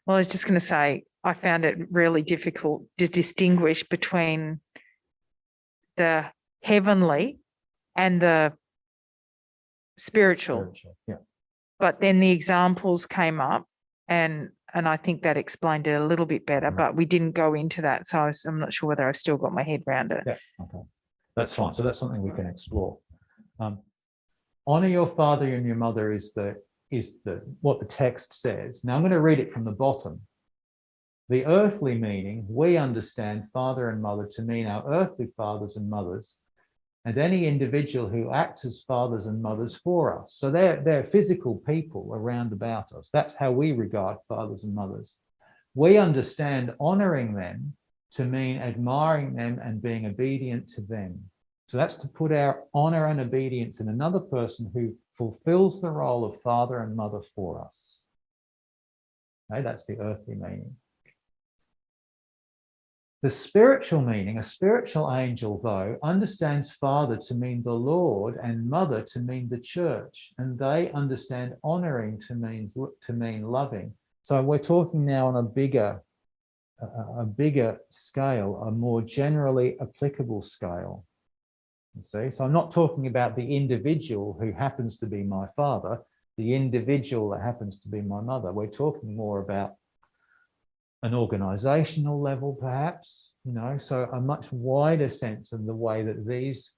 Well, I was just going to say, I found it really difficult to distinguish between the heavenly and the spiritual. Yeah. But then the examples came up, and I think that explained it a little bit better, but we didn't go into that. So I'm not sure whether I've still got my head around it. Yeah, okay. That's fine. So that's something we can explore. Honor your father and your mother is what the text says. Now I'm going to read it from the bottom. The earthly meaning, we understand father and mother to mean our earthly fathers and mothers, and any individual who acts as fathers and mothers for us. So they're physical people around about us. That's how we regard fathers and mothers. We understand honoring them to mean admiring them and being obedient to them. So that's to put our honor and obedience in another person who fulfills the role of father and mother for us. Okay, that's the earthly meaning. The spiritual meaning, a spiritual angel, though, understands father to mean the Lord and mother to mean the church, and they understand honoring to mean loving. So we're talking now on a bigger scale, a more generally applicable scale. You see, so I'm not talking about the individual who happens to be my father, the individual that happens to be my mother. We're talking more about an organizational level, perhaps, you know, so a much wider sense of the way that these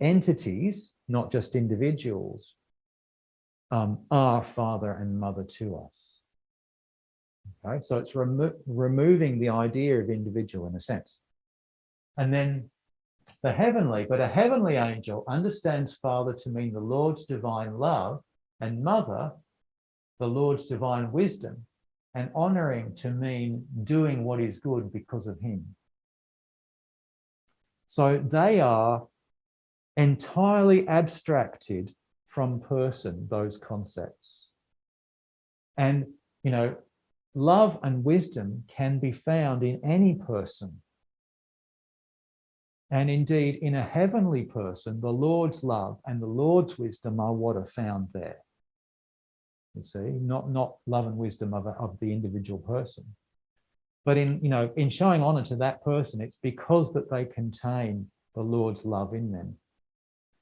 entities, not just individuals, are father and mother to us. Okay, so it's removing the idea of individual in a sense. And then a heavenly angel understands father to mean the Lord's divine love, and mother, the Lord's divine wisdom, and honoring to mean doing what is good because of him. So they are entirely abstracted from person, those concepts. And, you know, love and wisdom can be found in any person. And indeed, in a heavenly person, the Lord's love and the Lord's wisdom are what are found there. You see, not love and wisdom of the individual person. But in showing honor to that person, it's because that they contain the Lord's love in them.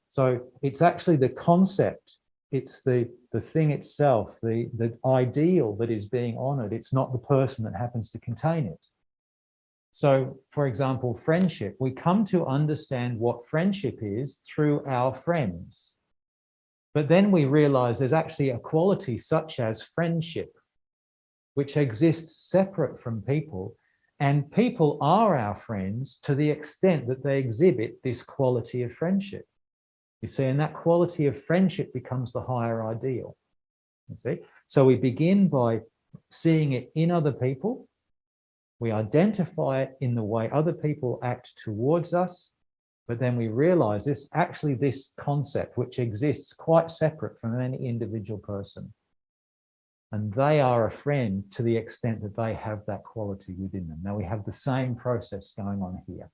So it's actually the concept, it's the thing itself, the ideal that is being honored. It's not the person that happens to contain it. So, for example, friendship, we come to understand what friendship is through our friends. But then we realize there's actually a quality such as friendship, which exists separate from people. And people are our friends to the extent that they exhibit this quality of friendship. You see, and that quality of friendship becomes the higher ideal. You see, so we begin by seeing it in other people. We identify it in the way other people act towards us. But then we realize this concept, which exists quite separate from any individual person. And they are a friend to the extent that they have that quality within them. Now we have the same process going on here.